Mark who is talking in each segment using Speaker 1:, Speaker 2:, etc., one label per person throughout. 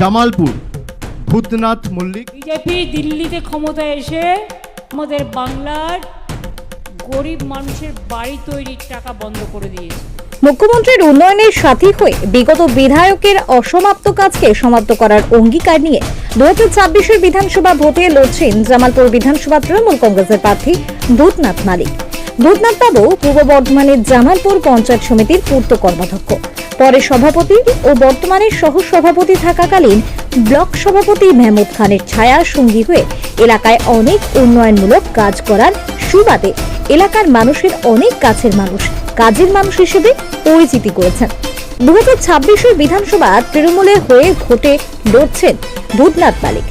Speaker 1: Jamalpur Bhutnath Mallick.
Speaker 2: BJP দিল্লিতে ক্ষমতায় এসে আমাদের বাংলার গরিব মানুষের বাড়ি তৈরির টাকা বন্ধ করে দিয়েছে।
Speaker 3: মুখ্যমন্ত্রীর উন্নয়নের সাথী হয়ে বিগত বিধায়কের অসমাপ্ত কাজকে সমাপ্ত করার অঙ্গীকার নিয়ে 2026 বিধানসভা ভোটে লড়ছেন জামালপুর বিধানসভা তৃণমূল কংগ্রেসের প্রার্থী ভূতনাথ মালিক। ভূতনাথ বাবু পূর্ব বর্ধমানের জামালপুর পঞ্চায়েত সমিতির পূর্ত কর্মাধ্যক্ষ, পরে সভাপতি ও বর্তমানে সহ সভাপতি থাকাকালীন ব্লক সভাপতি মেহমুদ খানের ছায়া সঙ্গী হয়ে এলাকায় অনেক উন্নয়নমূলক কাজ করার সুবাদে এলাকার মানুষের অনেক কাছের মানুষ, কাজের মানুষ হিসেবে পরিচিতি করেছেন। 2026 বিধানসভা তৃণমূলের হয়ে ভোটে লড়ছেন ভূতনাথ মালিক।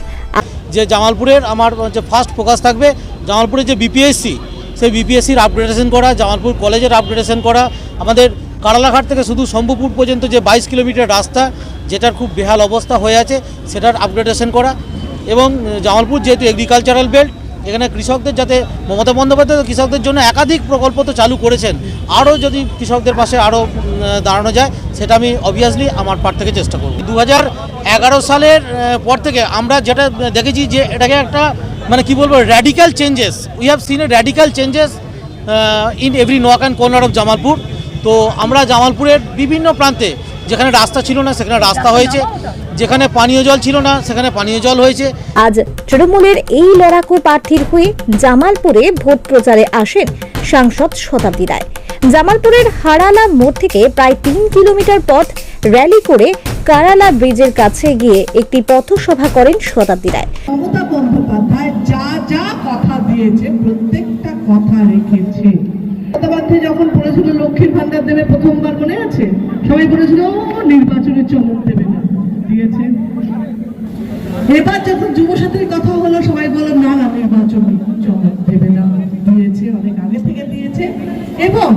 Speaker 4: যে জামালপুরের আমার ফার্স্ট ফোকাস থাকবে জামালপুরের যে বিপিএসসি, সেই বিপিএসসির আপগ্রেডেশন করা, জামালপুর কলেজের আপগ্রেডেশন করা, আমাদের কারালাঘাট থেকে শুধু শম্ভুপুর পর্যন্ত যে 22 কিলোমিটার রাস্তা যেটার খুব বেহাল অবস্থা হয়ে আছে সেটার আপগ্রেডেশন করা, এবং জামালপুর যেহেতু এগ্রিকালচারাল বেল্ট, এখানে কৃষকদের যাতে মমতা বন্দ্যোপাধ্যায় কৃষকদের জন্য একাধিক প্রকল্প তো চালু করেছেন, আরও যদি কৃষকদের পাশে আরও দাঁড়ানো যায় সেটা আমি অবভিয়াসলি আমার পার্ট থেকে চেষ্টা করব। 2011 সালের পর থেকে আমরা যেটা দেখেছি যে এটাকে একটা মানে কি বলবো radical changes, we have seen A radical changes in every knock and corner of Jamalpur. তো আমরা জামালপুরের বিভিন্ন প্রান্তে যেখানে রাস্তা ছিল না সেখানে রাস্তা হয়েছে, যেখানে পানীয় জল ছিল না সেখানে পানীয় জল হয়েছে।
Speaker 3: আজ তৃণমূলের এই লড়াকু প্রার্থীর হয়ে জামালপুরে ভোট প্রচারে আসেন সাংসদ শতাব্দী রায়। জামালপুরের হারালা মোড় থেকে প্রায় 3 কিলোমিটার পথ র্যালি করে কারালা ব্রিজের কাছে গিয়ে একটি পথসভা করেন শতাব্দী রায়।
Speaker 5: মমতা বন্দ্যোপাধ্যায় যা যা কথা দিয়েছে প্রত্যেকটা কথা রেখেছে। যখন বলেছিল লক্ষ্মীর ভান্ডার দেবে প্রথমবার মনে আছে, সবাই বলেছিল নির্বাচনে চমক দেবে না, দিয়েছে। এবার যখন যুবসাথীর কথা হলো সবাই বলল না না নির্বাচনে চমক দেবে না, দিয়েছে, অনেক আগে থেকে দিয়েছে। এবং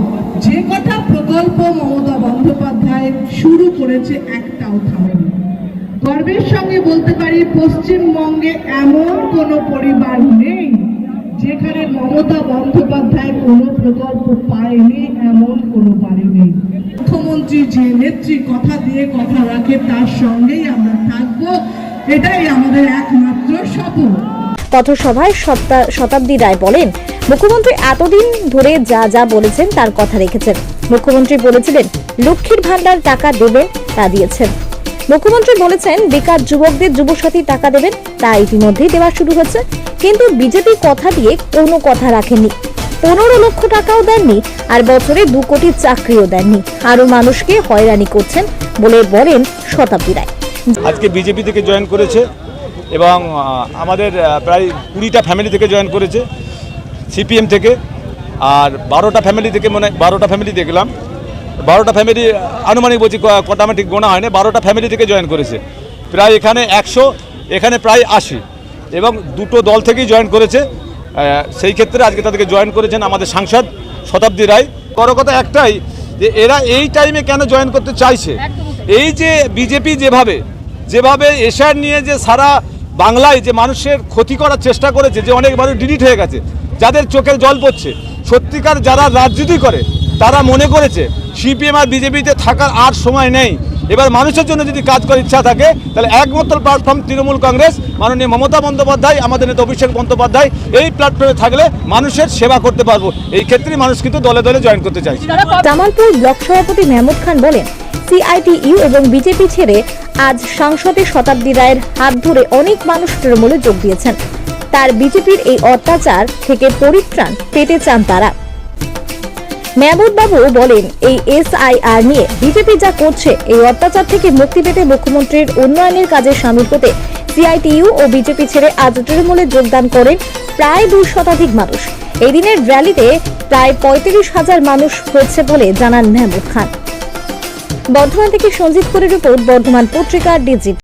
Speaker 5: যে কটা প্রকল্প মমতা বন্দ্যোপাধ্যায় শুরু করেছে একটাও থামেনি। গর্বের সঙ্গে বলতে পারি পশ্চিমবঙ্গে এমন কোনো পরিবার নেই যেখানে মমতা বন্দ্যোপাধ্যায় কোনো প্রকল্প পায়নি, এমন কোনো বাড়ি নেই। মুখ্যমন্ত্রী যে নেত্রী কথা দিয়ে কথা রাখে তার সঙ্গেই আমরা থাকবো, এটাই আমাদের একমাত্র শপথ।
Speaker 3: পথসভায় শতাব্দী রায় বলেন, মুখ্যমন্ত্রী এতদিন ধরে যা যা বলেছেন তার কথা রেখেছেন। মুখ্যমন্ত্রী বলেছিলেন লক্ষ্মীর ভান্ডার টাকা দেবেন, তা দিয়েছেন। মুখ্যমন্ত্রী বলেছেন বেকার যুবকদের যুবসাথী টাকা দেবেন, তা ইতিমধ্যেই দেওয়া শুরু হচ্ছে। কিন্তু বিজেপি কথা দিয়ে কোনো কথা রাখেননি, 15 লক্ষ টাকাও দেননি, আর বছরে 2 কোটি চাকরিও দেননি, আরো মানুষকে হয়রানি করছেন বলে বলেন শতাব্দী রায়।
Speaker 6: আজকে বিজেপি থেকে জয়েন করেছে এবং আমাদের প্রায় 20টা ফ্যামিলি থেকে জয়েন করেছে, সিপিএম থেকে, আর 12টা ফ্যামিলি থেকে, মানে 12টা ফ্যামিলি দেখলাম, 12টা ফ্যামিলি আনুমানিক বলছি, কটা ঠিক গোনা হয়নি, 12টা ফ্যামিলি থেকে জয়েন করেছে। প্রায় এখানে 100, এখানে প্রায় 80, এবং 2টো দল থেকেই জয়েন করেছে। সেই ক্ষেত্রে আজকে তাদেরকে জয়েন করেছেন আমাদের সাংসদ শতাব্দী রায়। বড় কথা একটাই যে এরা এই টাইমে কেন জয়েন করতে চাইছে, এই যে বিজেপি যেভাবে এশিয়ার নিয়ে যে সারা বাংলায় যে মানুষের ক্ষতি করার চেষ্টা করেছে, যে অনেক মানুষ ডিলিট হয়ে গেছে, যাদের চোখের জল পড়ছে, সত্যিকার যারা রাজনীতি করে তারা মনে করেছে সিপিএম আর বিজেপিতে থাকার আর সময় নেই। এবার মানুষের জন্য যদি কাজ করার ইচ্ছা থাকে তাহলে একমাত্র প্ল্যাটফর্ম তৃণমূল কংগ্রেস, মাননীয় মমতা বন্দ্যোপাধ্যায়, আমাদের নেতা অভিষেক বন্দ্যোপাধ্যায়, এই প্ল্যাটফর্মে থাকলে মানুষের সেবা করতে পারবো। এই ক্ষেত্রে মানুষ কিন্তু দলে দলে জয়েন করতে চাইছে।
Speaker 3: জামালপুর ব্লক সভাপতি মেহমুদ খান বলেন, সিআইটিইউ এবং বিজেপি ছেড়ে আজ সাংসদে শতাব্দী রায়ের হাত ধরে অনেক মানুষ তৃণমূলে যোগ দিয়েছেন। তার বিজেপির এই অত্যাচার থেকে পরিত্রাণ পেতে চান তারা। মেহমুদ বাবু বলেন, এই এসআইআর নিয়ে বিজেপি যা করছে, এই অত্যাচার থেকে মুক্তি পেতে মুখ্যমন্ত্রীর উন্নয়নের কাজে সামিল হতে সিআইটিইউ ও বিজেপি ছেড়ে আজ তৃণমূলে যোগদান করেন প্রায় 2 শতাধিক মানুষ। এই দিনের র্যালিতে প্রায় 35,000 মানুষ হয়েছে বলে জানান মেহমুদ খান। বর্ধমান থেকে সঞ্জিত করের রিপোর্ট, বর্ধমান পত্রিকা ডিজিটাল।